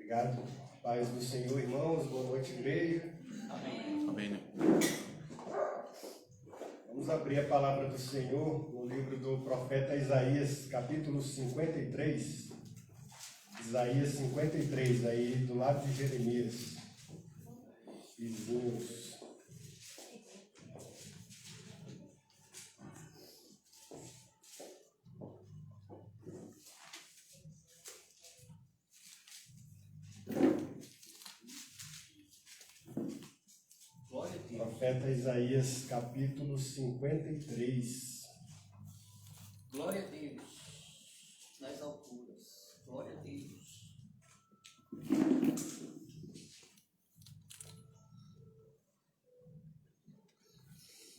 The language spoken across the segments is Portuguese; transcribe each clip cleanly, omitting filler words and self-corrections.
Obrigado. Paz do Senhor, irmãos. Boa noite, igreja. Amém. Amém. Vamos abrir a palavra do Senhor no livro do profeta Isaías, capítulo 53. Isaías 53, aí do lado de Jeremias. Vizinhos. Profeta Isaías, capítulo 53. Glória a Deus nas alturas. Glória a Deus.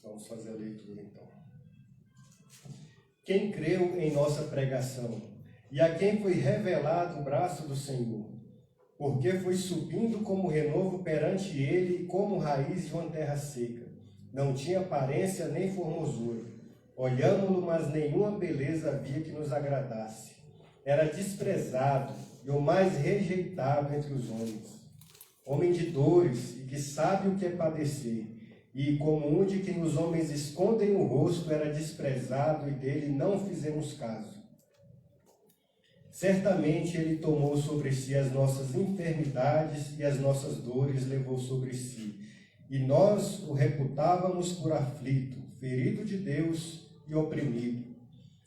Vamos fazer a leitura então. Quem creu em nossa pregação e a quem foi revelado o braço do Senhor? Porque foi subindo como renovo perante ele e como raiz de uma terra seca. Não tinha aparência nem formosura. Olhámo-lo, mas nenhuma beleza havia que nos agradasse. Era desprezado e o mais rejeitado entre os homens. Homem de dores e que sabe o que é padecer. E como um de quem os homens escondem o rosto, era desprezado e dele não fizemos caso. Certamente ele tomou sobre si as nossas enfermidades e as nossas dores levou sobre si. E nós o reputávamos por aflito, ferido de Deus e oprimido.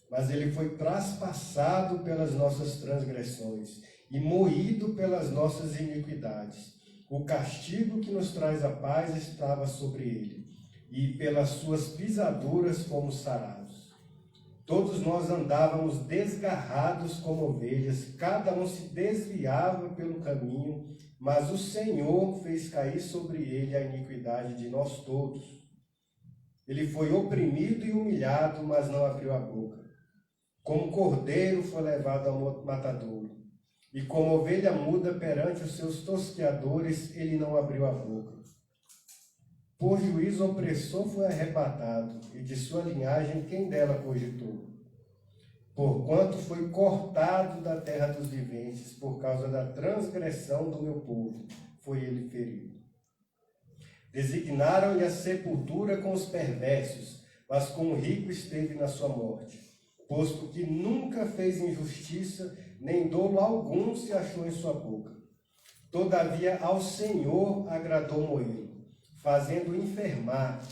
Mas ele foi traspassado pelas nossas transgressões e moído pelas nossas iniquidades. O castigo que nos traz a paz estava sobre ele, e pelas suas pisaduras fomos sarados. Todos nós andávamos desgarrados como ovelhas, cada um se desviava pelo caminho, mas o Senhor fez cair sobre ele a iniquidade de nós todos. Ele foi oprimido e humilhado, mas não abriu a boca. Como cordeiro foi levado ao matadouro, e como ovelha muda perante os seus tosqueadores, ele não abriu a boca. Por juízo opressor foi arrebatado, e de sua linhagem quem dela cogitou? Porquanto foi cortado da terra dos viventes, por causa da transgressão do meu povo, foi ele ferido. Designaram-lhe a sepultura com os perversos, mas com o rico esteve na sua morte, posto que nunca fez injustiça, nem dolo algum se achou em sua boca. Todavia ao Senhor agradou moê-lo, fazendo enfermar.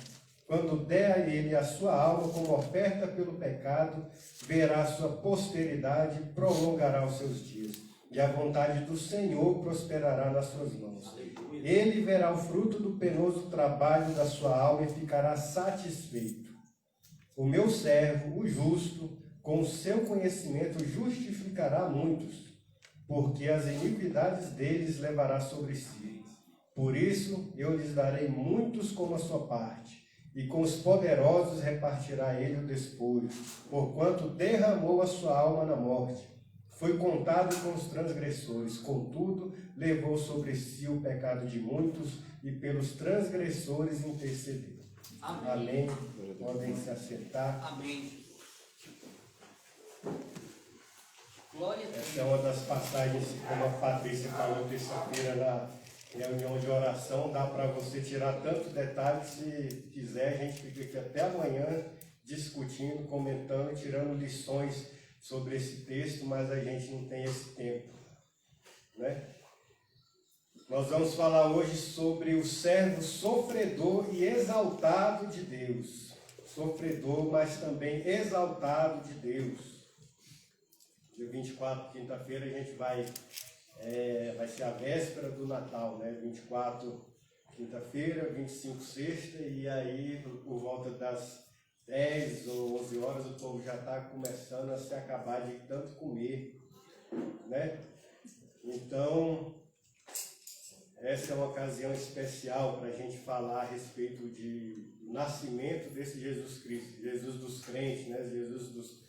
Quando der a ele a sua alma como oferta pelo pecado, verá a sua posteridade e prolongará os seus dias. E a vontade do Senhor prosperará nas suas mãos. Ele verá o fruto do penoso trabalho da sua alma e ficará satisfeito. O meu servo, o justo, com o seu conhecimento justificará muitos, porque as iniquidades deles levará sobre si. Por isso eu lhes darei muitos como a sua parte, e com os poderosos repartirá ele o despojo, porquanto derramou a sua alma na morte. Foi contado com os transgressores, contudo, levou sobre si o pecado de muitos, e pelos transgressores intercedeu. Amém. Amém. Podem se assentar. Amém. Glória a Deus. Essa é uma das passagens, como a Patrícia falou terça-feira na reunião de oração, dá para você tirar tanto detalhe, se quiser, a gente fica aqui até amanhã discutindo, comentando, tirando lições sobre esse texto, mas a gente não tem esse tempo, né? Nós vamos falar hoje sobre o servo sofredor e exaltado de Deus. Sofredor, mas também exaltado de Deus. Dia 24, quinta-feira, a gente vai ser a véspera do Natal, né? 24, quinta-feira, 25, sexta, e aí, por volta das 10 ou 11 horas, o povo já está começando a se acabar de tanto comer, né? Então, essa é uma ocasião especial para a gente falar a respeito do nascimento desse Jesus Cristo, Jesus dos crentes, né? Jesus dos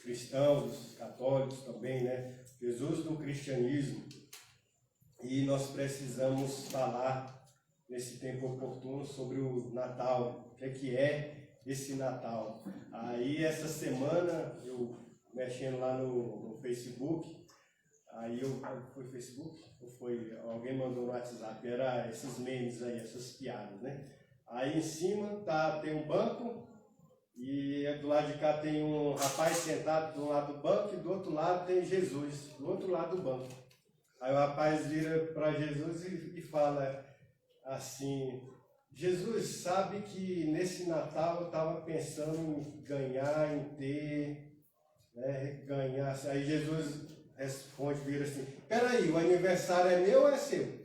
cristãos, dos católicos também, né? Jesus do cristianismo. E nós precisamos falar nesse tempo oportuno sobre o Natal, o que é esse Natal. Aí essa semana, eu mexendo lá no Facebook, Aí foi Facebook, ou foi, alguém mandou no WhatsApp, era esses memes aí, essas piadas, né? Aí em cima tem um banco, e do lado de cá tem um rapaz sentado do lado do banco, e do outro lado tem Jesus, do outro lado do banco. Aí o rapaz vira para Jesus e fala assim: Jesus, sabe que nesse Natal eu estava pensando em ganhar, em ter, né, ganhar. Aí Jesus responde, vira assim: peraí, o aniversário é meu ou é seu?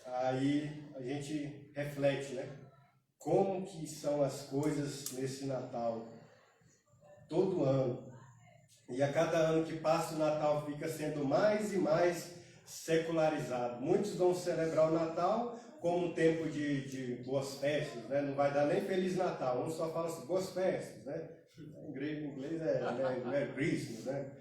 Aí a gente reflete, né? Como que são as coisas nesse Natal? Todo ano. E a cada ano que passa o Natal fica sendo mais e mais secularizado. Muitos vão celebrar o Natal como um tempo de boas festas, né? Não vai dar nem Feliz Natal, um só fala assim, boas festas, né? Em inglês é Christmas, né?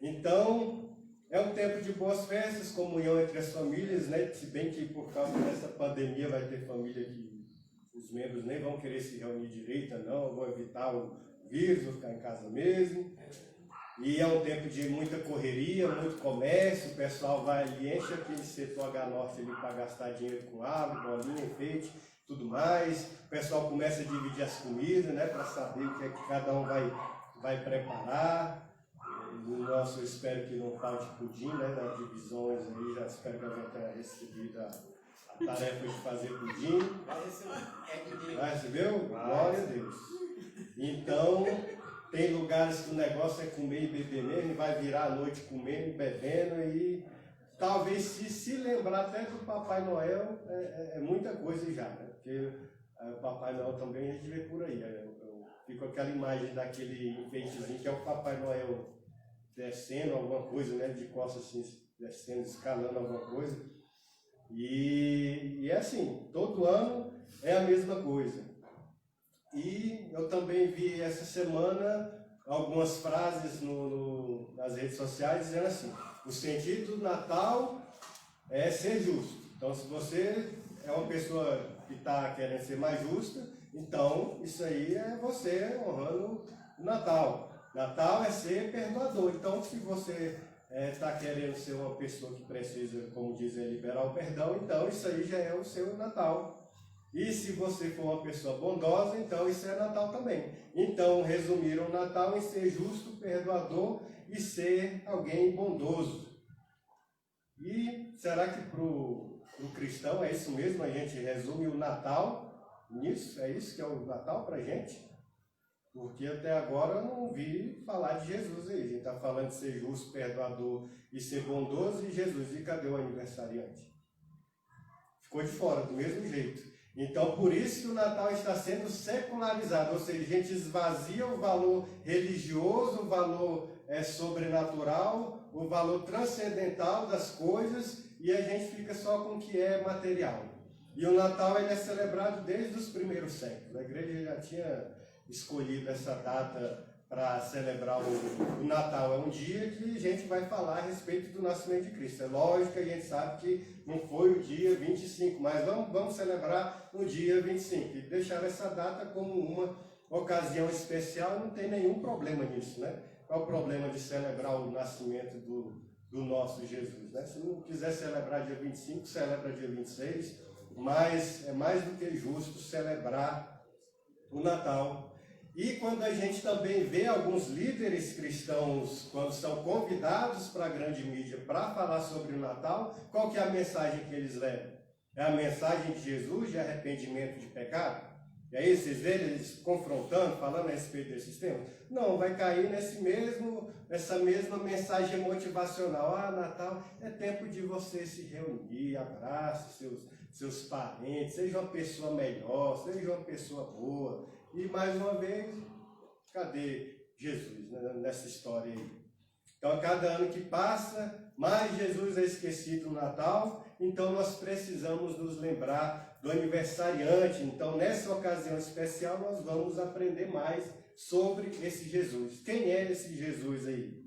Então, é um tempo de boas festas, comunhão entre as famílias, né? Se bem que por causa dessa pandemia vai ter família que os membros nem vão querer se reunir direito, não, vão evitar o vírus, vão ficar em casa mesmo. E é um tempo de muita correria, muito comércio, o pessoal vai ali, enche aquele setor H-Norte ali para gastar dinheiro com árvore, bolinha, enfeite, tudo mais. O pessoal começa a dividir as comidas, né, para saber o que é que cada um vai preparar. No nosso, eu espero que não falte pudim, né, nas divisões aí, já espero que eu já tenha recebido a tarefa de fazer pudim. Recebeu? Glória a Deus. Então, tem lugares que o negócio é comer e beber mesmo, e vai virar a noite comendo e bebendo, e talvez se lembrar até do Papai Noel, é muita coisa já, né? Porque o Papai Noel também a gente vê por aí. Eu fico com aquela imagem daquele enfeitezinho que é o Papai Noel descendo alguma coisa, né? De costas assim, descendo, escalando alguma coisa. E é assim, todo ano é a mesma coisa. E eu também vi essa semana algumas frases nas redes sociais dizendo assim: o sentido do Natal é ser justo. Então, se você é uma pessoa que está querendo ser mais justa, então isso aí é você honrando o Natal. Natal é ser perdoador. Então, se você está querendo ser uma pessoa que precisa, como dizem, liberar o perdão, então isso aí já é o seu Natal. E se você for uma pessoa bondosa, então isso é Natal também. Então, resumiram o Natal em ser justo, perdoador e ser alguém bondoso. E será que para o cristão é isso mesmo? A gente resume o Natal nisso? É isso que é o Natal para a gente? Porque até agora eu não vi falar de Jesus aí. A gente está falando de ser justo, perdoador e ser bondoso. E Jesus, e cadê o aniversariante? Ficou de fora, do mesmo jeito. Então, por isso que o Natal está sendo secularizado, ou seja, a gente esvazia o valor religioso, o valor sobrenatural, o valor transcendental das coisas, e a gente fica só com o que é material. E o Natal ele é celebrado desde os primeiros séculos. A igreja já tinha escolhido essa data para celebrar o Natal. É um dia que a gente vai falar a respeito do nascimento de Cristo. É lógico que a gente sabe que não foi o dia 25, mas vamos celebrar no dia 25. E deixar essa data como uma ocasião especial, não tem nenhum problema nisso, né? Qual o problema de celebrar o nascimento do nosso Jesus, né? Se não quiser celebrar dia 25, celebra dia 26, mas é mais do que justo celebrar o Natal. E quando a gente também vê alguns líderes cristãos, quando são convidados para a grande mídia para falar sobre o Natal, qual que é a mensagem que eles levam? É a mensagem de Jesus de arrependimento de pecado? E aí vocês veem eles confrontando, falando a respeito desses temas? Não, vai cair nessa mesma mensagem motivacional. Ah, Natal é tempo de você se reunir, abrace seus parentes, seja uma pessoa melhor, seja uma pessoa boa. E mais uma vez, cadê Jesus, né, nessa história aí? Então, a cada ano que passa, mais Jesus é esquecido no Natal, então nós precisamos nos lembrar do aniversariante. Então, nessa ocasião especial, nós vamos aprender mais sobre esse Jesus. Quem é esse Jesus aí?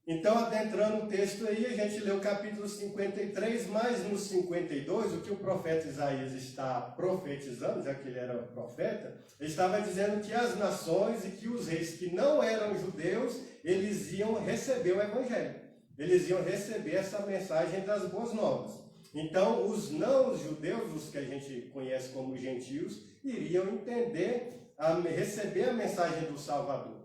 Então, adentrando o texto aí, a gente lê o capítulo 53, mas no 52, o que o profeta Isaías está profetizando, já que ele era profeta, ele estava dizendo que as nações e que os reis que não eram judeus, eles iam receber o evangelho. Eles iam receber essa mensagem das boas novas. Então, os não-judeus, os que a gente conhece como gentios, iriam entender, receber a mensagem do Salvador.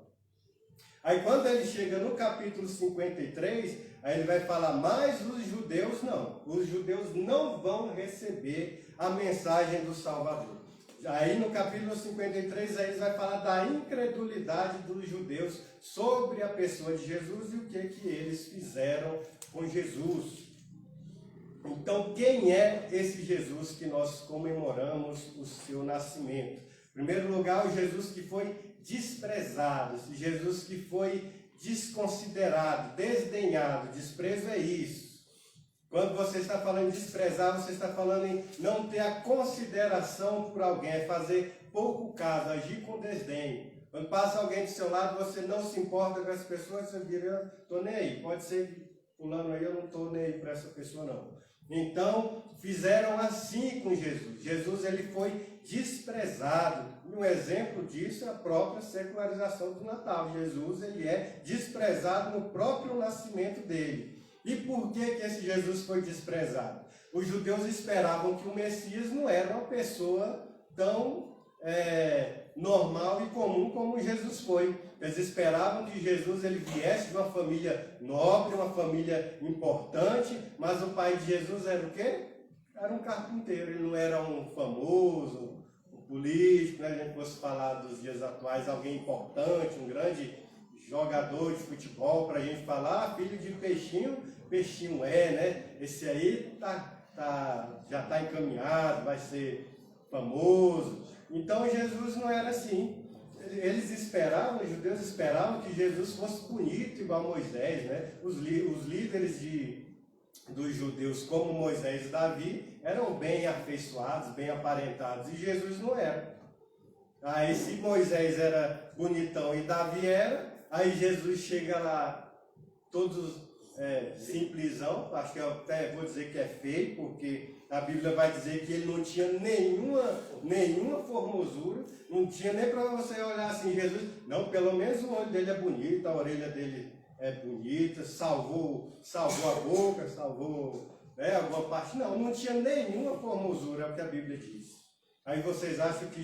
Aí quando ele chega no capítulo 53, aí ele vai falar, mas os judeus não. Os judeus não vão receber a mensagem do Salvador. Aí no capítulo 53, aí ele vai falar da incredulidade dos judeus sobre a pessoa de Jesus e o que eles fizeram com Jesus. Então, quem é esse Jesus que nós comemoramos o seu nascimento? Em primeiro lugar, o Jesus que foi desprezado, esse Jesus que foi desconsiderado, desdenhado. Desprezo é isso. Quando você está falando em desprezar, você está falando em não ter a consideração por alguém, é fazer pouco caso, agir com desdém. Quando passa alguém do seu lado, você não se importa com essa pessoa, você vira, estou nem aí. Pode ser pulando aí, eu não estou nem aí para essa pessoa não. Então, fizeram assim com Jesus. Jesus ele foi desprezado. Um exemplo disso é a própria secularização do Natal. Jesus ele é desprezado no próprio nascimento dele. E por que esse Jesus foi desprezado? Os judeus esperavam que o Messias não era uma pessoa tão normal e comum como Jesus foi. Eles esperavam que Jesus ele viesse de uma família nobre, uma família importante, mas o pai de Jesus era o quê? Era um carpinteiro, ele não era um famoso, um político, né? A gente fosse falar dos dias atuais, alguém importante, um grande jogador de futebol, para a gente falar, filho de peixinho, peixinho né? Esse aí já está encaminhado, vai ser famoso. Então Jesus não era assim. Eles esperavam, os judeus esperavam que Jesus fosse bonito igual Moisés, né? Os líderes dos judeus, como Moisés e Davi, eram bem afeiçoados, bem aparentados, e Jesus não era. Aí se Moisés era bonitão e Davi era, aí Jesus chega lá, todos simplesão, acho que eu até vou dizer que é feio, porque a Bíblia vai dizer que ele não tinha nenhuma formosura, não tinha nem para você olhar assim, Jesus, não, pelo menos o olho dele é bonito, a orelha dele é bonita, salvou a boca, salvou alguma parte, não tinha nenhuma formosura, é o que a Bíblia diz. Aí vocês acham que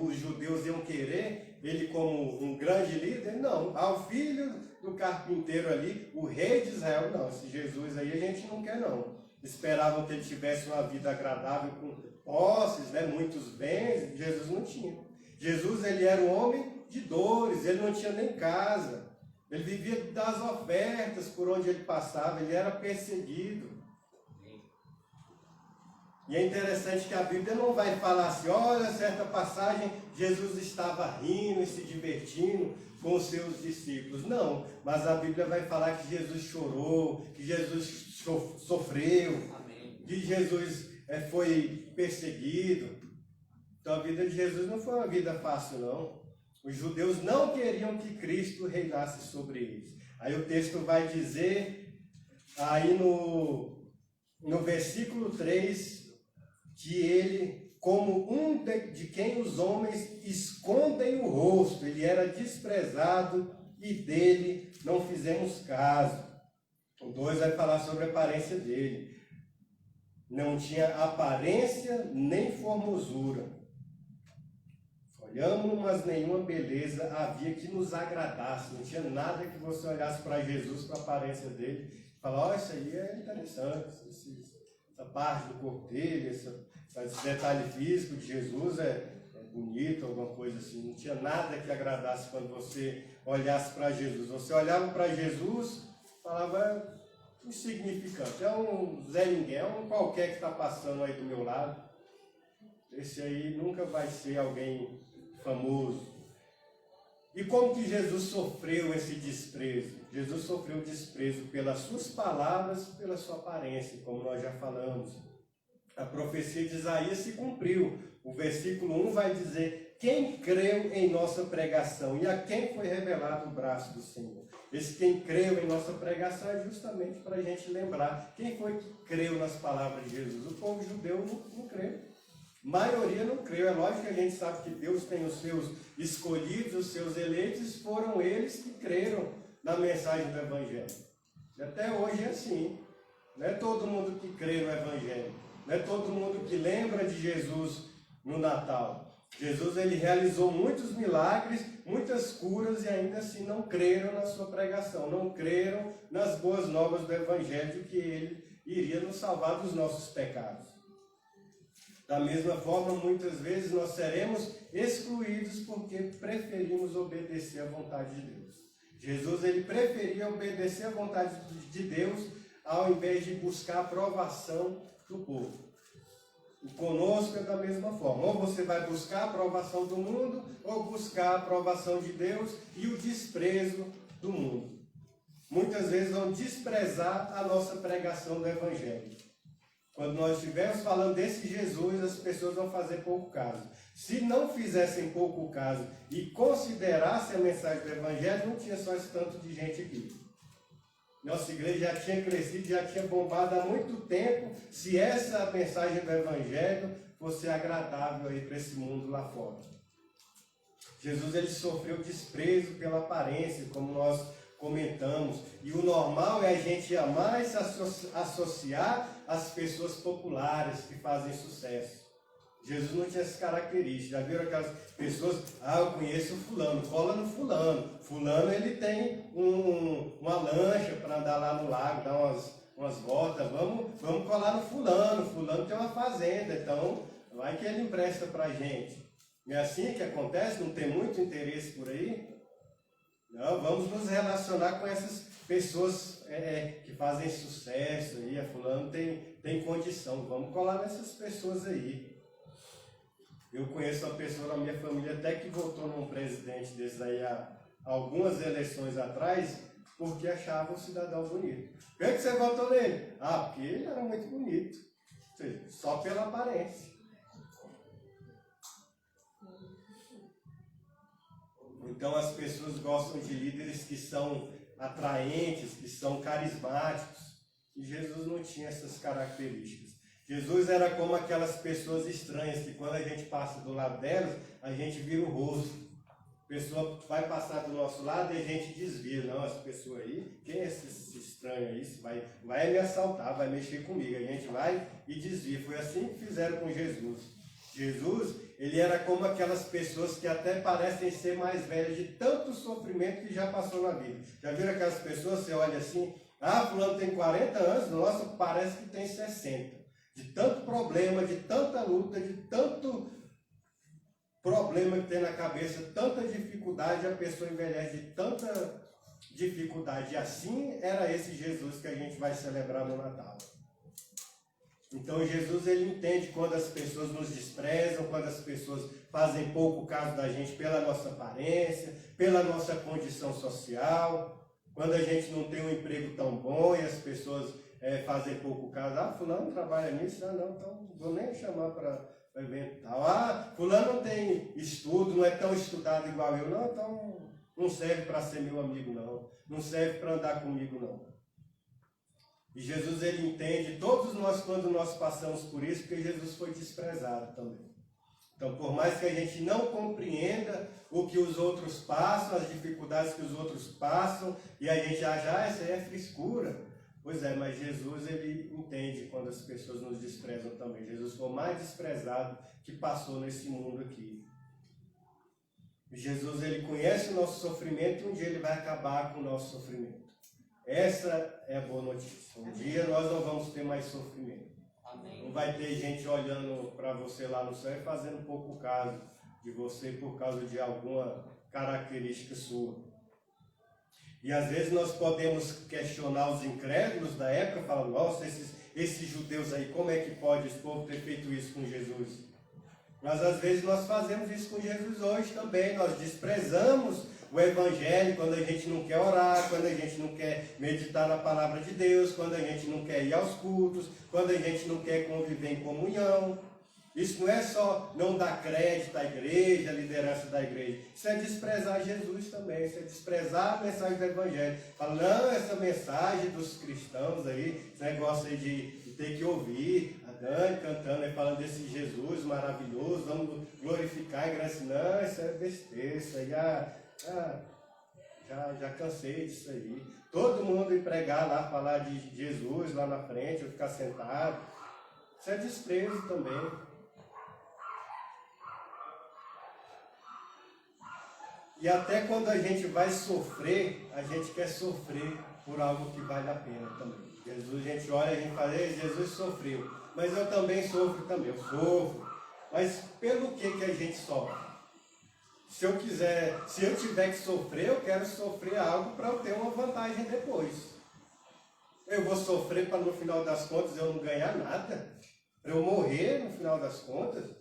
os judeus iam querer ele como um grande líder? Não, ao filho do carpinteiro ali, o rei de Israel, não, esse Jesus aí a gente não quer não. Esperavam que ele tivesse uma vida agradável com posses, muitos bens, Jesus não tinha. Jesus ele era um homem de dores, ele não tinha nem casa, ele vivia das ofertas por onde ele passava, ele era perseguido. E é interessante que a Bíblia não vai falar assim, olha, certa passagem, Jesus estava rindo e se divertindo com os seus discípulos. Não, mas a Bíblia vai falar que Jesus chorou, que Jesus sofreu, amém, que Jesus foi perseguido. Então a vida de Jesus não foi uma vida fácil, não. Os judeus não queriam que Cristo reinasse sobre eles. Aí o texto vai dizer, aí no versículo 3, que ele, como um de quem os homens escondem o rosto, ele era desprezado e dele não fizemos caso. O 2 vai falar sobre a aparência dele. Não tinha aparência nem formosura. Olhamos, mas nenhuma beleza havia que nos agradasse. Não tinha nada que você olhasse para Jesus, para a aparência dele, e falar, isso aí é interessante, essa parte do corpo dele, esse detalhe físico de Jesus é bonito, alguma coisa assim. Não tinha nada que agradasse quando você olhasse para Jesus. Você olhava para Jesus, falava, insignificante, é um Zé Ninguém, é um qualquer que está passando aí do meu lado. Esse aí nunca vai ser alguém famoso. E como que Jesus sofreu esse desprezo? Jesus sofreu desprezo pelas suas palavras, pela sua aparência, como nós já falamos. A profecia de Isaías se cumpriu. O versículo 1 vai dizer, quem creu em nossa pregação e a quem foi revelado o braço do Senhor. Esse quem creu em nossa pregação é justamente para a gente lembrar quem foi que creu nas palavras de Jesus. O povo judeu não creu. A maioria não creu. É lógico que a gente sabe que Deus tem os seus escolhidos, os seus eleitos, foram eles que creram na mensagem do Evangelho. E até hoje é assim. Não é todo mundo que crê no Evangelho. Não é todo mundo que lembra de Jesus no Natal. Jesus ele realizou muitos milagres, muitas curas e ainda assim não creram na sua pregação. Não creram nas boas novas do Evangelho de que ele iria nos salvar dos nossos pecados. Da mesma forma, muitas vezes nós seremos excluídos porque preferimos obedecer à vontade de Deus. Jesus ele preferia obedecer à vontade de Deus ao invés de buscar a aprovação do povo. E conosco é da mesma forma. Ou você vai buscar a aprovação do mundo, ou buscar a aprovação de Deus e o desprezo do mundo. Muitas vezes vão desprezar a nossa pregação do Evangelho. Quando nós estivermos falando desse Jesus, as pessoas vão fazer pouco caso. Se não fizessem pouco caso e considerassem a mensagem do Evangelho, não tinha só esse tanto de gente aqui. Nossa igreja já tinha crescido, já tinha bombado há muito tempo, se essa mensagem do Evangelho fosse agradável aí para esse mundo lá fora. Jesus ele sofreu desprezo pela aparência, como nós comentamos, e o normal é a gente amar e se associar às pessoas populares que fazem sucesso. Jesus não tinha essas características. Já viram aquelas pessoas, eu conheço o fulano, cola no fulano. Fulano ele tem uma lancha para andar lá no lago, dar umas voltas, vamos colar no fulano. Fulano tem uma fazenda, então vai que ele empresta para a gente. Não é assim que acontece? Não tem muito interesse por aí? Não, vamos nos relacionar com essas pessoas que fazem sucesso aí, a fulano tem condição, vamos colar nessas pessoas aí. Eu conheço uma pessoa na minha família até que votou num presidente desses aí há algumas eleições atrás, porque achava um cidadão bonito. Por que você votou nele? Porque ele era muito bonito. Ou seja, só pela aparência. Então as pessoas gostam de líderes que são atraentes, que são carismáticos. E Jesus não tinha essas características. Jesus era como aquelas pessoas estranhas, que quando a gente passa do lado delas, a gente vira o rosto. A pessoa vai passar do nosso lado e a gente desvia. Não, essa pessoa aí, quem é esse estranho aí? Vai me assaltar, vai mexer comigo. A gente vai e desvia. Foi assim que fizeram com Jesus. Jesus, ele era como aquelas pessoas que até parecem ser mais velhas de tanto sofrimento que já passou na vida. Já viram aquelas pessoas, você olha assim, fulano tem 40 anos, nossa, parece que tem 60. De tanto problema, de tanta luta, de tanto problema que tem na cabeça, tanta dificuldade, a pessoa envelhece de tanta dificuldade. E assim era esse Jesus que a gente vai celebrar no Natal. Então Jesus ele entende quando as pessoas nos desprezam, quando as pessoas fazem pouco caso da gente pela nossa aparência, pela nossa condição social, quando a gente não tem um emprego tão bom e as pessoas fazem pouco caso. Fulano trabalha nisso, não, então vou nem chamar para evento tal. Fulano não tem estudo, não é tão estudado igual eu, não, então não serve para ser meu amigo não serve para andar comigo não. E Jesus ele entende, todos nós quando nós passamos por isso, porque Jesus foi desprezado também. Então por mais que a gente não compreenda o que os outros passam, as dificuldades que os outros passam, e a gente acha, isso aí é frescura. Pois é, mas Jesus ele entende quando as pessoas nos desprezam também. Jesus foi o mais desprezado que passou nesse mundo aqui. Jesus ele conhece o nosso sofrimento e um dia ele vai acabar com o nosso sofrimento. Essa é a boa notícia. Um dia nós não vamos ter mais sofrimento. Amém. Não vai ter gente olhando para você lá no céu e fazendo pouco caso de você por causa de alguma característica sua. E às vezes nós podemos questionar os incrédulos da época, falando, nossa, esses judeus aí, como é que pode esse povo ter feito isso com Jesus? Mas às vezes nós fazemos isso com Jesus hoje também, nós desprezamos o Evangelho quando a gente não quer orar, quando a gente não quer meditar na palavra de Deus, quando a gente não quer ir aos cultos, quando a gente não quer conviver em comunhão. Isso não é só não dar crédito à igreja, à liderança da igreja. Isso é desprezar Jesus também, isso é desprezar a mensagem do Evangelho. Fala, não, essa mensagem dos cristãos aí, esse negócio aí de ter que ouvir a Dani cantando, aí, falando desse Jesus maravilhoso, vamos glorificar a igreja. Não, isso é besteira, isso aí já cansei disso aí. Todo mundo ir pregar lá, falar de Jesus lá na frente, eu ficar sentado. Isso é desprezo também. E até quando a gente vai sofrer, a gente quer sofrer por algo que vale a pena também. Jesus, a gente olha e a gente fala, Jesus sofreu, mas eu também sofro também, eu sofro. Mas pelo que a gente sofre? Se eu tiver que sofrer, eu quero sofrer algo para eu ter uma vantagem depois. Eu vou sofrer para no final das contas eu não ganhar nada? Para eu morrer no final das contas?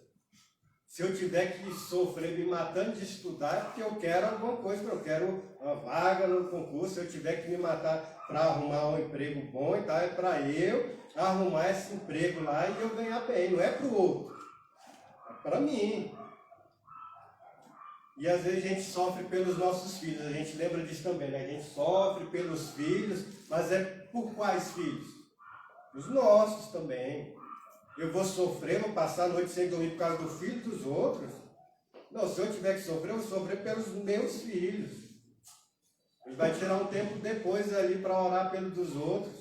Se eu tiver que sofrer me matando de estudar, é porque eu quero alguma coisa, eu quero uma vaga no concurso. Se eu tiver que me matar para arrumar um emprego bom e tal, é para eu arrumar esse emprego lá e eu ganhar bem. Não é para o outro, é para mim. E às vezes a gente sofre pelos nossos filhos, a gente lembra disso também, né? A gente sofre pelos filhos, mas é por quais filhos? Os nossos também. Eu vou sofrer, vou passar a noite sem dormir por causa do filho dos outros? Não, se eu tiver que sofrer, eu vou sofrer pelos meus filhos. Ele vai tirar um tempo depois ali para orar pelos dos outros.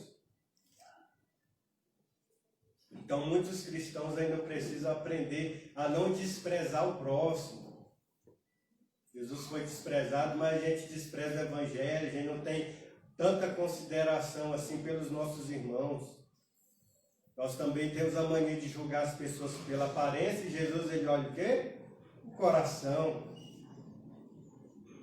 Então muitos cristãos ainda precisam aprender a não desprezar o próximo. Jesus foi desprezado, mas a gente despreza o Evangelho, a gente não tem tanta consideração assim pelos nossos irmãos. Nós também temos a mania de julgar as pessoas pela aparência, e Jesus, ele olha o quê? O coração.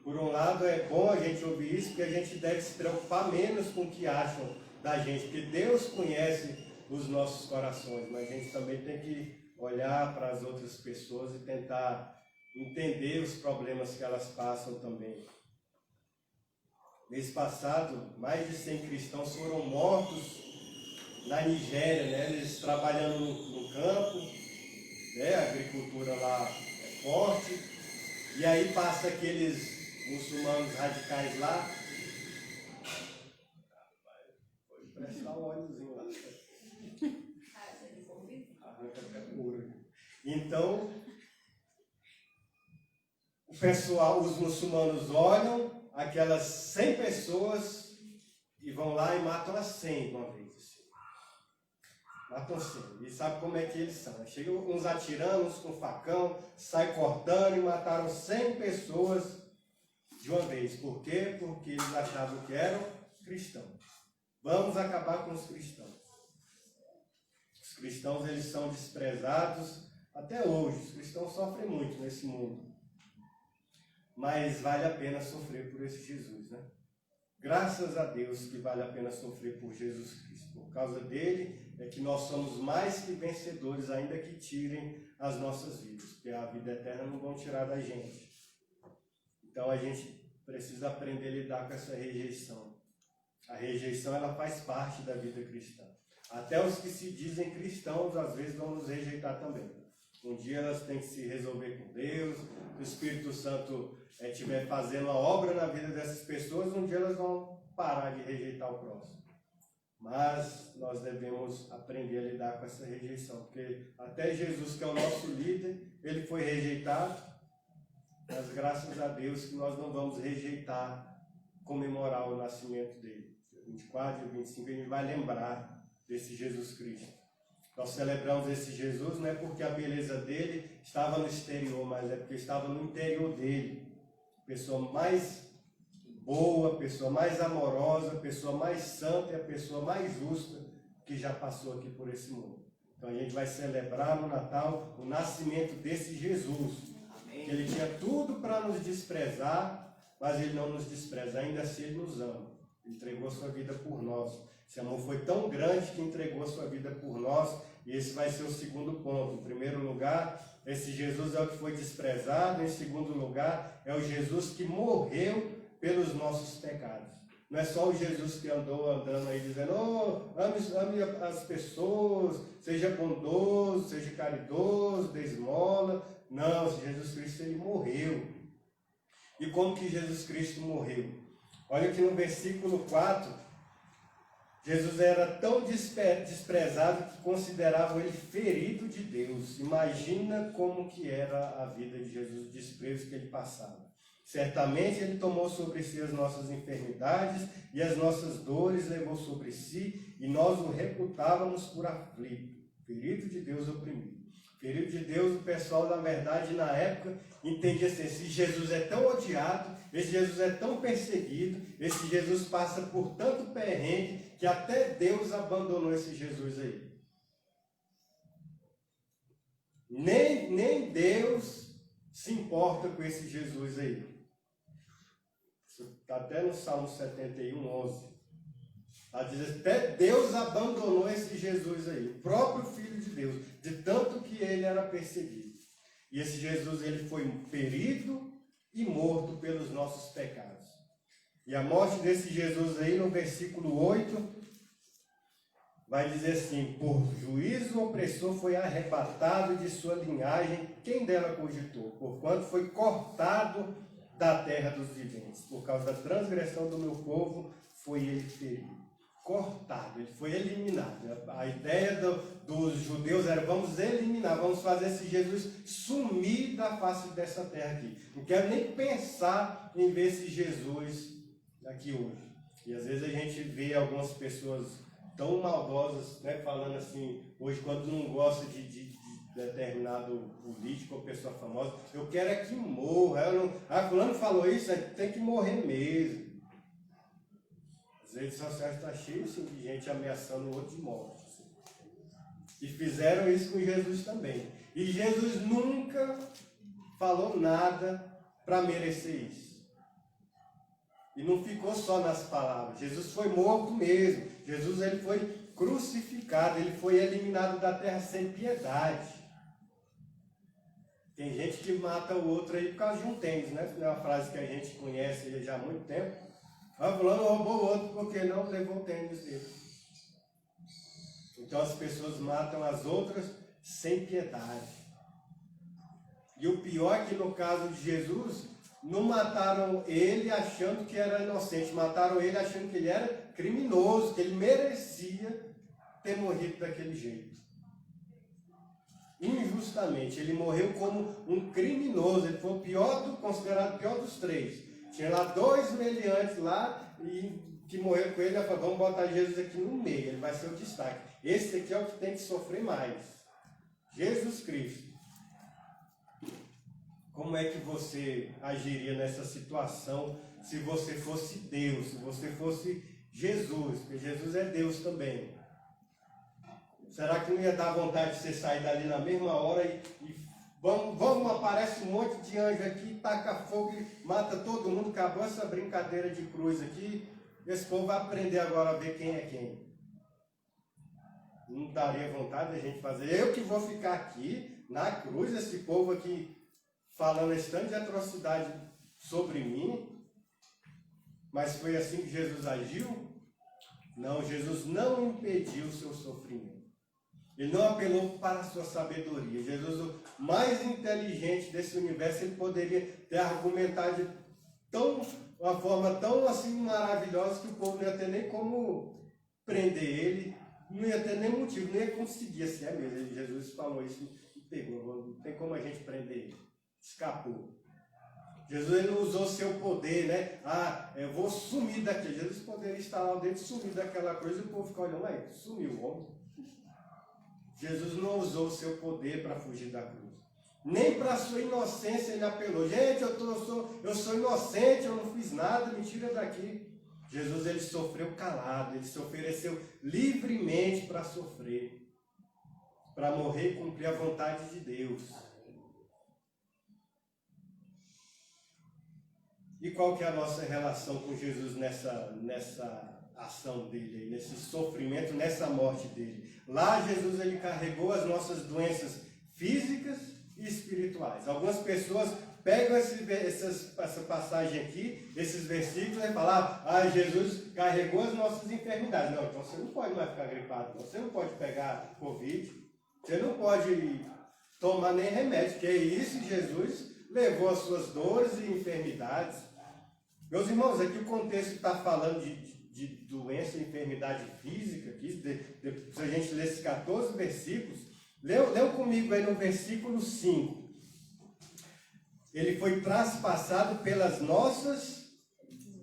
Por um lado, é bom a gente ouvir isso, porque a gente deve se preocupar menos com o que acham da gente, porque Deus conhece os nossos corações, mas a gente também tem que olhar para as outras pessoas e tentar entender os problemas que elas passam também. Mês passado, mais de 100 cristãos foram mortos na Nigéria, né? Eles trabalhando no campo, né? A agricultura lá é forte, e aí passa aqueles muçulmanos radicais lá, pode prestar um óleozinho lá, arranca até puro. Então, o pessoal, os muçulmanos olham aquelas 100 pessoas e vão lá e matam as 100 de uma vez. Matam 100. E sabe como é que eles são? Chegam uns atirando, uns com facão, sai cortando e mataram 100 pessoas de uma vez. Por quê? Porque eles achavam que eram cristãos. Vamos acabar com os cristãos. Os cristãos, eles são desprezados até hoje. Os cristãos sofrem muito nesse mundo. Mas vale a pena sofrer por esse Jesus, né? Graças a Deus que vale a pena sofrer por Jesus Cristo. Por causa dele é que nós somos mais que vencedores, ainda que tirem as nossas vidas. Porque a vida eterna não vão tirar da gente. Então a gente precisa aprender a lidar com essa rejeição. A rejeição, ela faz parte da vida cristã. Até os que se dizem cristãos, às vezes, vão nos rejeitar também. Um dia elas têm que se resolver com Deus, o Espírito Santo estiver fazendo a obra na vida dessas pessoas, um dia elas vão parar de rejeitar o próximo. Mas nós devemos aprender a lidar com essa rejeição, porque até Jesus, que é o nosso líder, ele foi rejeitado, mas graças a Deus que nós não vamos rejeitar, comemorar o nascimento dele. Dia 24 e 25 a gente vai lembrar desse Jesus Cristo. Nós celebramos esse Jesus não é porque a beleza dele estava no exterior, mas é porque estava no interior dele. Pessoa mais boa, pessoa mais amorosa, pessoa mais santa e a pessoa mais justa que já passou aqui por esse mundo. Então a gente vai celebrar no Natal o nascimento desse Jesus. Amém. Que ele tinha tudo para nos desprezar, mas ele não nos despreza, ainda assim ele nos ama. Ele entregou a sua vida por nós. Esse amor foi tão grande que entregou a sua vida por nós, e esse vai ser o segundo ponto. Em primeiro lugar, esse Jesus é o que foi desprezado. Em segundo lugar, é o Jesus que morreu pelos nossos pecados. Não é só o Jesus que andou andando aí dizendo, oh, ame as pessoas, seja bondoso, seja caridoso, dê esmola. Não, Jesus Cristo, ele morreu. E como que Jesus Cristo morreu? Olha que no versículo 4, Jesus era tão desprezado que consideravam ele ferido de Deus. Imagina como que era a vida de Jesus, o desprezo que ele passava. Certamente ele tomou sobre si as nossas enfermidades e as nossas dores levou sobre si, e nós o reputávamos por aflito, ferido de Deus, oprimido. Ferido de Deus, o pessoal, na verdade, na época, entendia assim, esse Jesus é tão odiado, esse Jesus é tão perseguido, esse Jesus passa por tanto perrengue, que até Deus abandonou esse Jesus aí. Nem Deus se importa com esse Jesus aí. Isso está até no Salmo 71, 11. Ela diz, até Deus abandonou esse Jesus aí, o próprio Filho de Deus, de tanto que ele era perseguido. E esse Jesus, ele foi ferido e morto pelos nossos pecados. E a morte desse Jesus aí, no versículo 8, vai dizer assim, por juízo opressor foi arrebatado de sua linhagem, quem dela cogitou? Porquanto foi cortado da terra dos viventes. Por causa da transgressão do meu povo, foi ele ferido. Cortado, ele foi eliminado. A ideia dos judeus era, vamos eliminar, vamos fazer esse Jesus sumir da face dessa terra aqui. Não quero nem pensar em ver esse Jesus aqui hoje. E às vezes a gente vê algumas pessoas tão maldosas, né, falando assim, hoje quando não gosta de determinado político ou pessoa famosa, eu quero é que morra. Fulano falou isso, tem que morrer mesmo. As redes sociais estão cheias assim, de gente ameaçando o outro de morte. Assim. E fizeram isso com Jesus também. E Jesus nunca falou nada para merecer isso. E não ficou só nas palavras. Jesus foi morto mesmo. Jesus ele foi crucificado, ele foi eliminado da terra sem piedade. Tem gente que mata o outro aí por causa de um tênis, né? É uma frase que a gente conhece já há muito tempo. Fulano roubou o outro porque não levou o tênis dele. Então as pessoas matam as outras sem piedade. E o pior é que no caso de Jesus, não mataram ele achando que era inocente, mataram ele achando que ele era criminoso, que ele merecia ter morrido daquele jeito. Injustamente, ele morreu como um criminoso, ele foi considerado o pior dos três. Tinha lá 2 meliantes lá e que morreram com ele, ela falou, vamos botar Jesus aqui no meio, ele vai ser o destaque. Esse aqui é o que tem que sofrer mais. Jesus Cristo. Como é que você agiria nessa situação se você fosse Deus, se você fosse Jesus? Porque Jesus é Deus também. Será que não ia dar vontade de você sair dali na mesma hora e vamos, aparece um monte de anjo aqui, taca fogo e mata todo mundo, acabou essa brincadeira de cruz aqui, esse povo vai aprender agora a ver quem é quem. Não daria vontade da gente fazer, eu que vou ficar aqui na cruz, esse povo aqui falando esse tanto de atrocidade sobre mim, mas foi assim que Jesus agiu? Não, Jesus não impediu o seu sofrimento. Ele não apelou para a sua sabedoria. Jesus, o mais inteligente desse universo, ele poderia ter argumentado de uma forma tão assim maravilhosa que o povo não ia ter nem como prender ele, não ia ter nem motivo, nem ia conseguir, assim é mesmo. Jesus falou isso e pegou, não tem como a gente prender ele. Escapou. Jesus ele não usou seu poder, né? Eu vou sumir daqui. Jesus poderia estar lá dentro, sumir daquela coisa e o povo fica olhando, aí, sumiu o homem. Jesus não usou o seu poder para fugir da cruz. Nem para a sua inocência ele apelou. Gente, eu sou inocente, eu não fiz nada, me tira daqui. Jesus ele sofreu calado, ele se ofereceu livremente para sofrer, para morrer e cumprir a vontade de Deus. E qual que é a nossa relação com Jesus nessa ação dele, nesse sofrimento, nessa morte dele? Lá Jesus ele carregou as nossas doenças físicas e espirituais. Algumas pessoas pegam essa passagem aqui, esses versículos, e falam, Jesus carregou as nossas enfermidades. Não, então você não pode mais ficar gripado, você não pode pegar Covid, você não pode tomar nem remédio, que é isso, Jesus levou as suas dores e enfermidades. Meus irmãos, aqui o contexto está falando de doença e enfermidade física, aqui, se a gente ler esses 14 versículos, leu comigo aí no versículo 5. Ele foi traspassado pelas nossas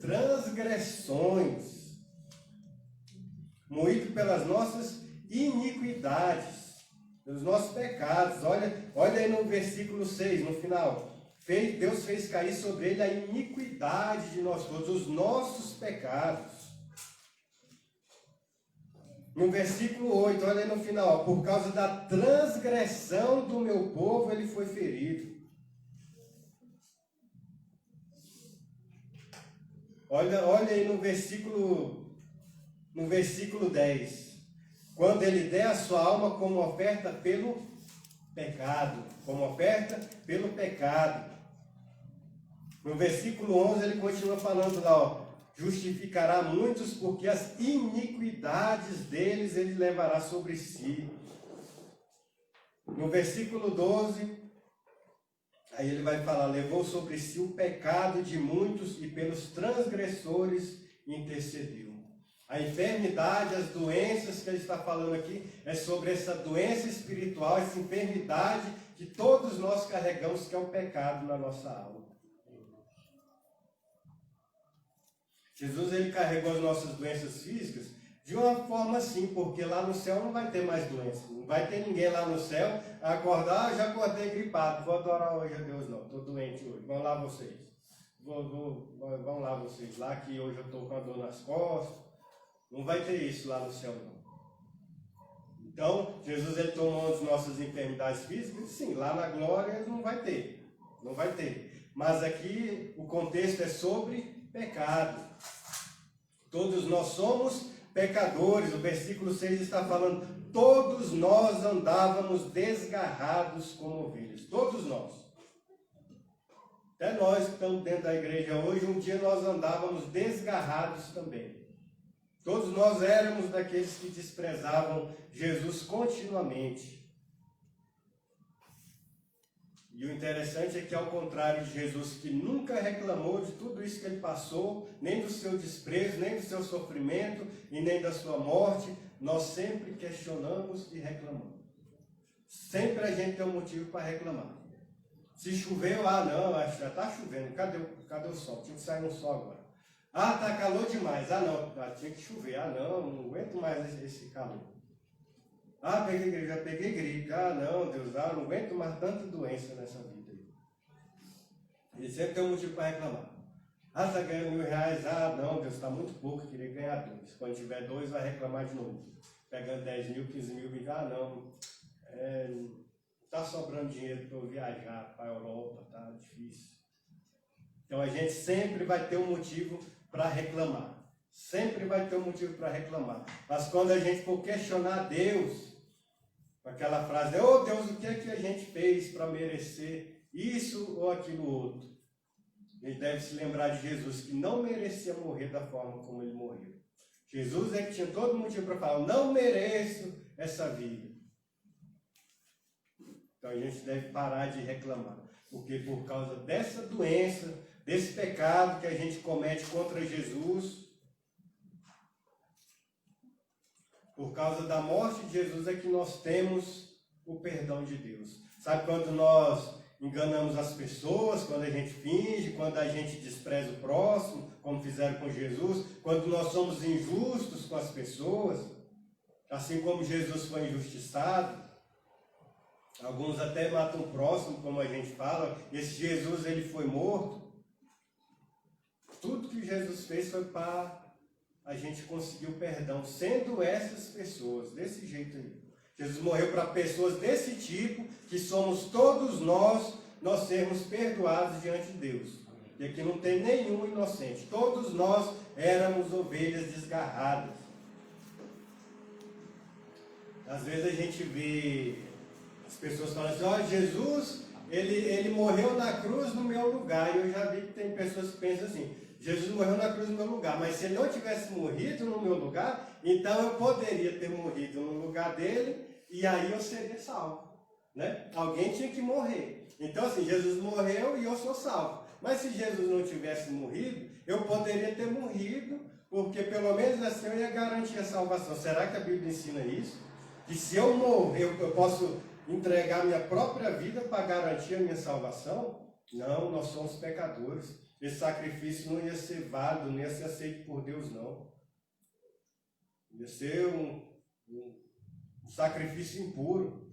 transgressões, moído pelas nossas iniquidades, pelos nossos pecados. Olha aí no versículo 6, no final. Deus fez cair sobre ele a iniquidade de nós todos, os nossos pecados. No versículo 8, olha aí no final. Por causa da transgressão do meu povo, ele foi ferido. Olha aí no versículo 10. Quando ele der a sua alma como oferta pelo pecado. Como oferta pelo pecado. No versículo 11 ele continua falando lá, justificará muitos porque as iniquidades deles ele levará sobre si. No versículo 12, aí ele vai falar, levou sobre si o pecado de muitos e pelos transgressores intercedeu. A enfermidade, as doenças que ele está falando aqui, é sobre essa doença espiritual, essa enfermidade que todos nós carregamos, que é o pecado na nossa alma. Jesus, ele carregou as nossas doenças físicas de uma forma assim, porque lá no céu não vai ter mais doença. Não vai ter ninguém lá no céu a acordar, já acordei gripado, vou adorar hoje a Deus não, estou doente hoje, vão lá vocês. Vão lá vocês, lá que hoje eu estou com a dor nas costas. Não vai ter isso lá no céu não. Então, Jesus, ele tomou as nossas enfermidades físicas, sim, lá na glória não vai ter. Não vai ter. Mas aqui o contexto é sobre pecado. Todos nós somos pecadores. O versículo 6 está falando, todos nós andávamos desgarrados como ovelhas. Todos nós. Até nós que estamos dentro da igreja hoje, um dia nós andávamos desgarrados também. Todos nós éramos daqueles que desprezavam Jesus continuamente. E o interessante é que, ao contrário de Jesus, que nunca reclamou de tudo isso que ele passou, nem do seu desprezo, nem do seu sofrimento e nem da sua morte, nós sempre questionamos e reclamamos. Sempre a gente tem um motivo para reclamar. Se choveu, não, já está chovendo, cadê o sol? Tinha que sair um sol agora. Está calor demais, não, tinha que chover, não aguento mais esse calor. Já peguei gripe, não, Deus, não aguento mais tanta doença nessa vida. Ele sempre tem um motivo para reclamar. Está ganhando R$1.000, não, Deus, está muito pouco, queria ganhar 2. Quando tiver 2, vai reclamar de novo. Pegando 10 mil, 15 mil, não está sobrando dinheiro para eu viajar para a Europa, está difícil. Então a gente sempre vai ter um motivo para reclamar. Sempre vai ter um motivo para reclamar. Mas quando a gente for questionar Deus, com aquela frase, Deus, o que é que a gente fez para merecer isso ou aquilo outro? A gente deve se lembrar de Jesus, que não merecia morrer da forma como ele morreu. Jesus é que tinha todo motivo para falar, não mereço essa vida. Então a gente deve parar de reclamar. Porque por causa dessa doença, desse pecado que a gente comete contra Jesus, por causa da morte de Jesus é que nós temos o perdão de Deus. Sabe quando nós enganamos as pessoas, quando a gente finge, quando a gente despreza o próximo, como fizeram com Jesus, quando nós somos injustos com as pessoas, assim como Jesus foi injustiçado, alguns até matam o próximo, como a gente fala, esse Jesus ele foi morto. Tudo que Jesus fez foi para a gente conseguir o perdão, sendo essas pessoas, desse jeito aí. Jesus morreu para pessoas desse tipo, que somos todos nós sermos perdoados diante de Deus. E aqui não tem nenhum inocente. Todos nós éramos ovelhas desgarradas. Às vezes a gente vê as pessoas falando assim, Jesus ele morreu na cruz no meu lugar. E eu já vi que tem pessoas que pensam assim, Jesus morreu na cruz no meu lugar, mas se ele não tivesse morrido no meu lugar, então eu poderia ter morrido no lugar dele e aí eu seria salvo. Né? Alguém tinha que morrer. Então assim, Jesus morreu e eu sou salvo. Mas se Jesus não tivesse morrido, eu poderia ter morrido, porque pelo menos assim eu ia garantir a salvação. Será que a Bíblia ensina isso? Que se eu morrer, eu posso entregar minha própria vida para garantir a minha salvação? Não, nós somos pecadores. Esse sacrifício não ia ser válido, não ia ser aceito por Deus, não. Ia ser um sacrifício impuro,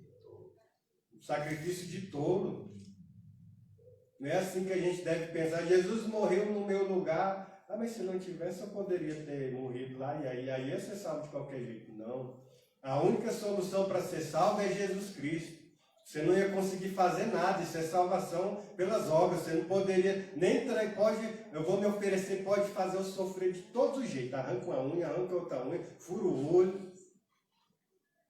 um sacrifício de tolo. Não é assim que a gente deve pensar. Jesus morreu no meu lugar. Ah, mas se não tivesse, eu poderia ter morrido lá e aí ia ser salvo de qualquer jeito. Não. A única solução para ser salvo é Jesus Cristo. Você não ia conseguir fazer nada, isso é salvação pelas obras. Você não poderia, nem eu vou me oferecer, pode fazer eu sofrer de todo jeito. Arranca uma unha, arranca outra unha, fura o olho,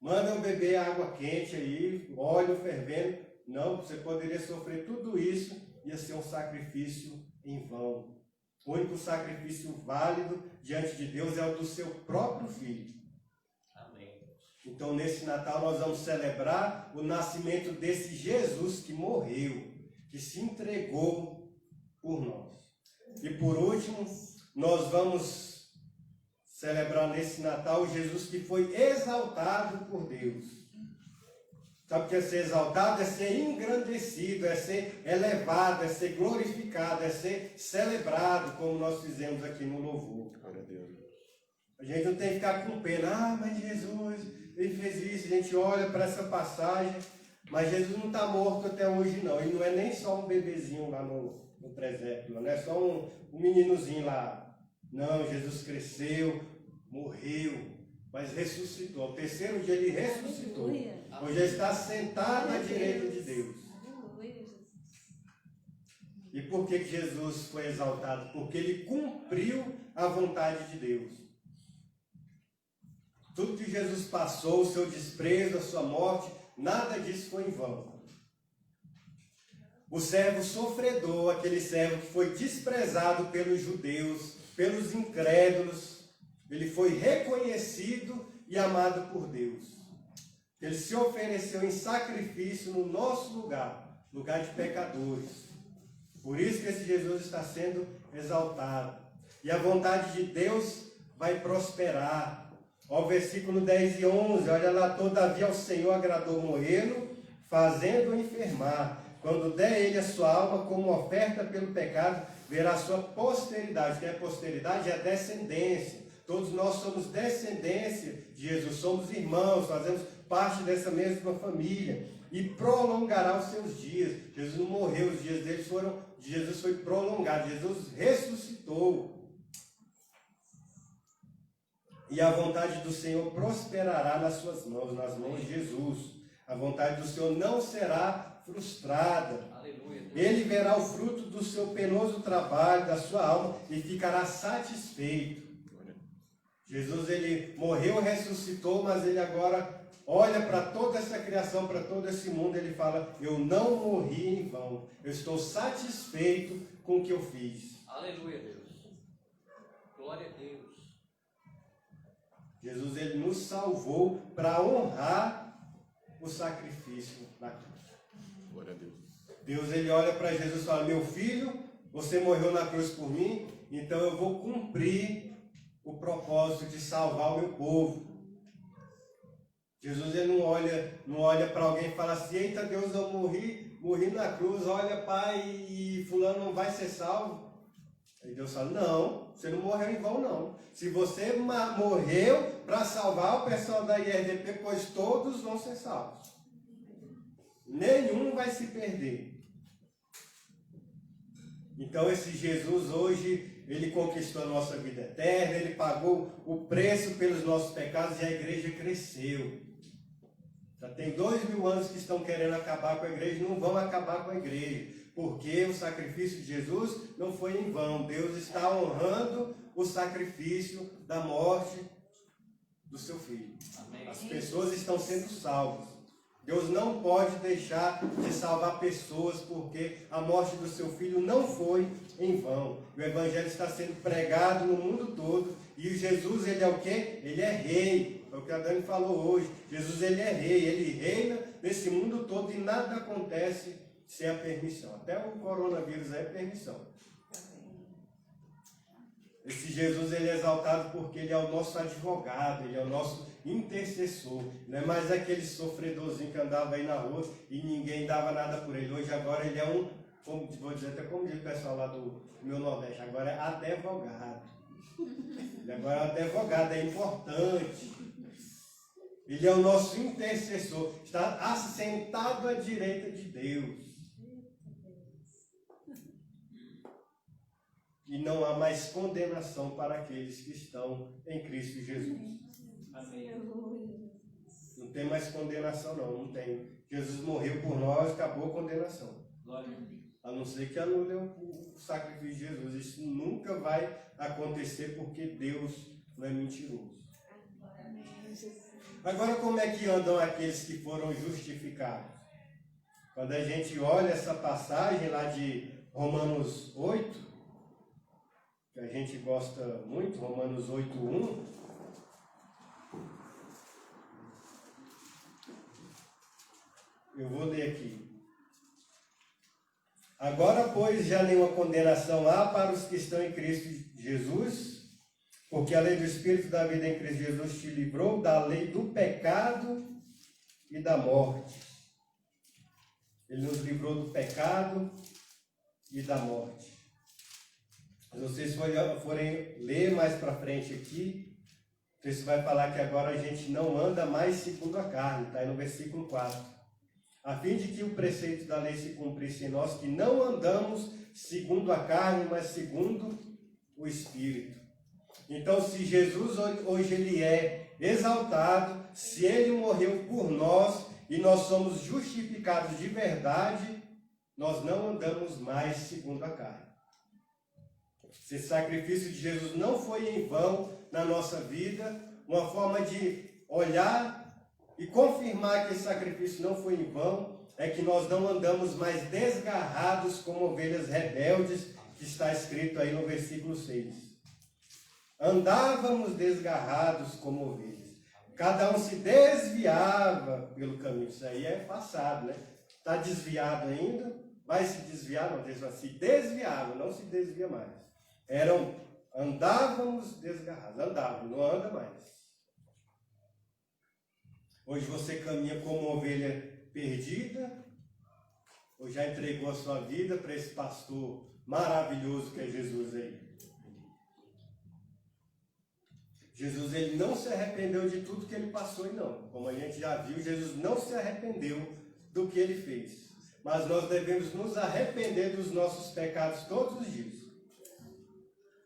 manda eu beber água quente aí, óleo fervendo. Não, você poderia sofrer tudo isso, ia ser um sacrifício em vão. O único sacrifício válido diante de Deus é o do seu próprio Filho. Então, nesse Natal, nós vamos celebrar o nascimento desse Jesus que morreu, que se entregou por nós. E por último, nós vamos celebrar nesse Natal o Jesus que foi exaltado por Deus. Sabe o que é ser exaltado? É ser engrandecido, é ser elevado, é ser glorificado, é ser celebrado, como nós fizemos aqui no louvor. A gente não tem que ficar com pena. Ah, mas Jesus, ele fez isso. A gente olha para essa passagem, mas Jesus não está morto até hoje, não. Ele não é nem só um bebezinho lá no presépio, não é só um meninozinho lá. Não, Jesus cresceu, morreu, mas ressuscitou. Ao terceiro dia ele ressuscitou. Hoje ele está sentado à direita de Deus. E por que Jesus foi exaltado? Porque ele cumpriu a vontade de Deus. Tudo que Jesus passou, o seu desprezo, a sua morte, nada disso foi em vão. O servo sofredor, aquele servo que foi desprezado pelos judeus, pelos incrédulos, ele foi reconhecido e amado por Deus. Ele se ofereceu em sacrifício no nosso lugar, lugar de pecadores. Por isso que esse Jesus está sendo exaltado. E a vontade de Deus vai prosperar. Ó, versículo 10 e 11, olha lá, todavia ao Senhor agradou morrê-lo, fazendo-o enfermar. Quando der ele a sua alma como oferta pelo pecado, verá a sua posteridade. Que é posteridade? É a descendência. Todos nós somos descendência de Jesus, somos irmãos, fazemos parte dessa mesma família. E prolongará os seus dias. Jesus não morreu, os dias dele Jesus foi prolongado, Jesus ressuscitou. E a vontade do Senhor prosperará nas suas mãos, nas mãos de Jesus. A vontade do Senhor não será frustrada. Aleluia. Ele verá o fruto do seu penoso trabalho, da sua alma, e ficará satisfeito. Jesus, ele morreu, ressuscitou, mas ele agora olha para toda essa criação, para todo esse mundo, ele fala, eu não morri em vão. Eu estou satisfeito com o que eu fiz. Aleluia, Deus. Glória a Deus. Jesus, ele nos salvou para honrar o sacrifício da cruz. Glória a Deus. Deus, ele olha para Jesus e fala, meu filho, você morreu na cruz por mim, então eu vou cumprir o propósito de salvar o meu povo. Jesus, ele não olha para alguém e fala assim, eita Deus, eu morri na cruz, olha pai, e fulano não vai ser salvo. Aí Deus fala, não, você não morreu em vão não. Se você morreu para salvar o pessoal da IRDP, pois todos vão ser salvos. Nenhum vai se perder. Então esse Jesus hoje, ele conquistou a nossa vida eterna, ele pagou o preço pelos nossos pecados e a igreja cresceu. Já tem 2000 anos que estão querendo acabar com a igreja, não vão acabar com a igreja. Porque o sacrifício de Jesus não foi em vão. Deus está honrando o sacrifício da morte do seu Filho. Amém. As pessoas estão sendo salvas. Deus não pode deixar de salvar pessoas, porque a morte do seu filho não foi em vão. O evangelho está sendo pregado no mundo todo, e o Jesus, ele é o quê? Ele é rei. É o que a Dani falou hoje. Jesus, ele é rei, ele reina nesse mundo todo e nada acontece sem a permissão. Até o coronavírus é permissão. Esse Jesus, ele é exaltado porque ele é o nosso advogado, ele é o nosso intercessor. Não é mais aquele sofredorzinho que andava aí na rua e ninguém dava nada por ele. Hoje, agora, ele é um, como, vou dizer até como diz o pessoal lá do meu Nordeste, agora é advogado. Ele agora é advogado, é importante. Ele é o nosso intercessor, está assentado à direita de Deus. E não há mais condenação para aqueles que estão em Cristo Jesus. Amém. Não tem mais condenação, não tem. Jesus morreu por nós, acabou a condenação. Glória. A não ser que anule o sacrifício de Jesus. Isso nunca vai acontecer porque Deus não é mentiroso. Agora, como é que andam aqueles que foram justificados? Quando a gente olha essa passagem lá de Romanos 8, que a gente gosta muito, Romanos 8:1. Eu vou ler aqui. Agora, pois, já nenhuma condenação há para os que estão em Cristo Jesus, porque a lei do Espírito da vida em Cristo Jesus te livrou da lei do pecado e da morte. Ele nos livrou do pecado e da morte. Se vocês forem ler mais para frente aqui, o texto vai falar que agora a gente não anda mais segundo a carne, está aí no versículo 4. A fim de que o preceito da lei se cumprisse em nós, que não andamos segundo a carne, mas segundo o Espírito. Então, se Jesus hoje ele é exaltado, se ele morreu por nós e nós somos justificados de verdade, nós não andamos mais segundo a carne. Esse sacrifício de Jesus não foi em vão na nossa vida, uma forma de olhar e confirmar que esse sacrifício não foi em vão, é que nós não andamos mais desgarrados como ovelhas rebeldes, que está escrito aí no versículo 6. Andávamos desgarrados como ovelhas. Cada um se desviava pelo caminho. Isso aí é passado, né? Está desviado ainda, vai se desviar, não, se desviava, não se desvia mais. Andávamos desgarrados, andávamos, não anda mais. Hoje você caminha como uma ovelha perdida, ou já entregou a sua vida para esse pastor maravilhoso que é Jesus aí. Jesus, ele não se arrependeu de tudo que ele passou, não. Como a gente já viu, Jesus não se arrependeu do que ele fez. Mas nós devemos nos arrepender dos nossos pecados todos os dias.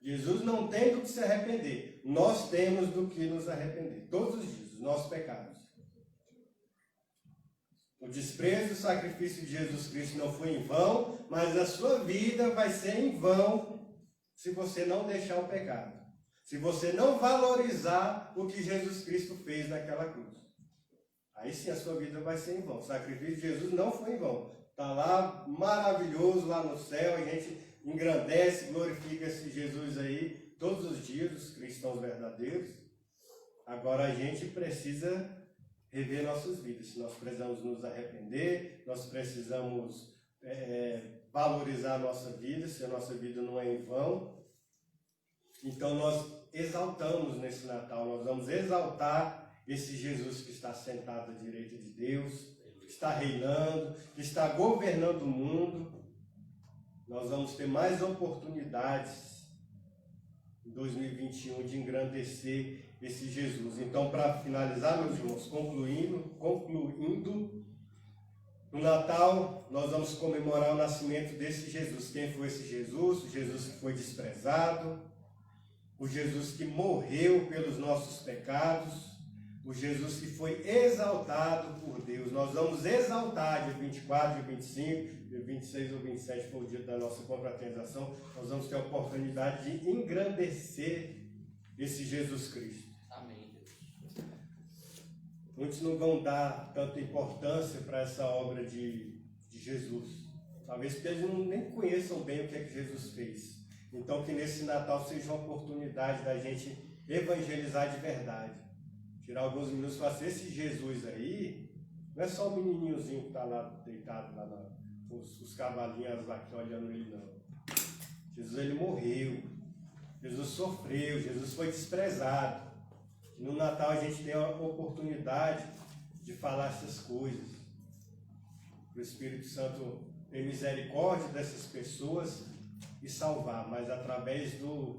Jesus não tem do que se arrepender. Nós temos do que nos arrepender. Todos os dias, dos nossos pecados. O desprezo do sacrifício de Jesus Cristo não foi em vão, mas a sua vida vai ser em vão se você não deixar o pecado. Se você não valorizar o que Jesus Cristo fez naquela cruz. Aí sim a sua vida vai ser em vão. O sacrifício de Jesus não foi em vão. Está lá maravilhoso, lá no céu, a gente engrandece, glorifica esse Jesus aí todos os dias, os cristãos verdadeiros. Agora a gente precisa rever nossas vidas. Nós precisamos nos arrepender, nós precisamos valorizar a nossa vida, se a nossa vida não é em vão. Então nós exaltamos nesse Natal, nós vamos exaltar esse Jesus que está sentado à direita de Deus, que está reinando, que está governando o mundo. Nós vamos ter mais oportunidades em 2021 de engrandecer esse Jesus. Então, para finalizar, meus irmãos, concluindo, no Natal nós vamos comemorar o nascimento desse Jesus. Quem foi esse Jesus? O Jesus que foi desprezado, o Jesus que morreu pelos nossos pecados, o Jesus que foi exaltado por Deus. Nós vamos exaltar dia 24, dia 25, dia 26 ou 27, foi o dia da nossa confraternização. Nós vamos ter a oportunidade de engrandecer esse Jesus Cristo. Amém. muitos não vão dar tanta importância para essa obra de Jesus. Talvez porque eles nem conheçam bem o que é que Jesus fez. Então que nesse Natal seja uma oportunidade da gente evangelizar de verdade. Tirar alguns minutos e falar assim, esse Jesus aí, não é só o menininhozinho que está lá deitado lá, os cavalinhos lá que olhando ele, não. Jesus, ele morreu. Jesus sofreu, Jesus foi desprezado. E no Natal a gente tem a oportunidade de falar essas coisas. O Espírito Santo ter misericórdia dessas pessoas e salvar, mas através do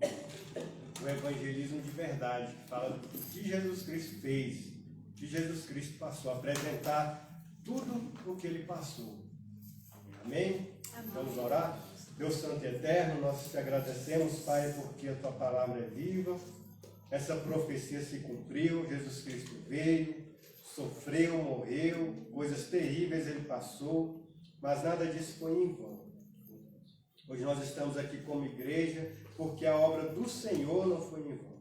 evangelismo de verdade, que fala do que Jesus Cristo fez, o que Jesus Cristo passou, apresentar tudo o que ele passou. Amém? Vamos orar? Deus Santo e Eterno, nós te agradecemos, Pai, porque a tua palavra é viva, essa profecia se cumpriu, Jesus Cristo veio, sofreu, morreu, coisas terríveis ele passou, mas nada disso foi em vão. Hoje nós estamos aqui como igreja, porque a obra do Senhor não foi em vão.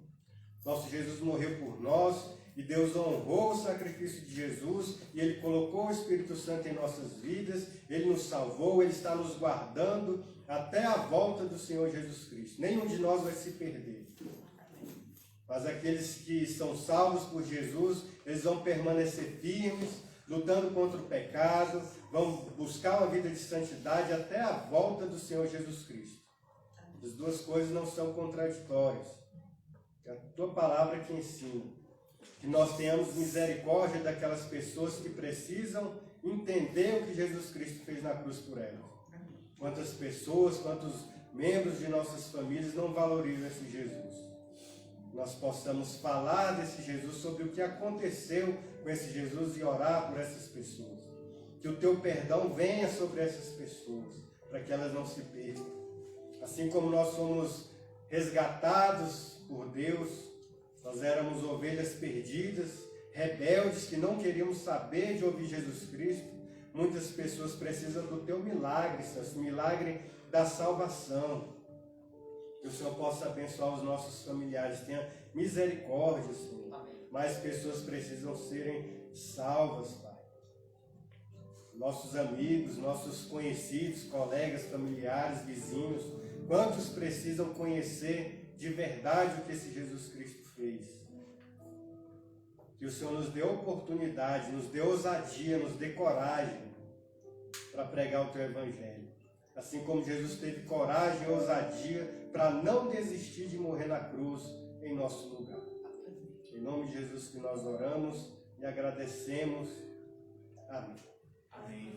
Nosso Jesus morreu por nós, e Deus honrou o sacrifício de Jesus, e Ele colocou o Espírito Santo em nossas vidas, Ele nos salvou, Ele está nos guardando até a volta do Senhor Jesus Cristo. Nenhum de nós vai se perder. Mas aqueles que são salvos por Jesus, eles vão permanecer firmes, lutando contra o pecado, vão buscar uma vida de santidade até a volta do Senhor Jesus Cristo. As duas coisas não são contraditórias. É a tua palavra que ensina. Que nós tenhamos misericórdia daquelas pessoas que precisam entender o que Jesus Cristo fez na cruz por elas. Quantas pessoas, quantos membros de nossas famílias não valorizam esse Jesus. Nós possamos falar desse Jesus, sobre o que aconteceu com esse Jesus e orar por essas pessoas. Que o teu perdão venha sobre essas pessoas, para que elas não se percam. Assim como nós somos resgatados por Deus, nós éramos ovelhas perdidas, rebeldes, que não queríamos saber de ouvir Jesus Cristo. Muitas pessoas precisam do teu milagre, Senhor, milagre da salvação. Que o Senhor possa abençoar os nossos familiares, tenha misericórdia, Senhor. Amém. Mais pessoas precisam serem salvas, Pai. Nossos amigos, nossos conhecidos, colegas, familiares, vizinhos, quantos precisam conhecer de verdade o que esse Jesus Cristo fez. Que o Senhor nos dê oportunidade, nos dê ousadia, nos dê coragem para pregar o teu Evangelho. Assim como Jesus teve coragem e ousadia para não desistir de morrer na cruz em nosso lugar. Em nome de Jesus que nós oramos e agradecemos. Amém. Amém.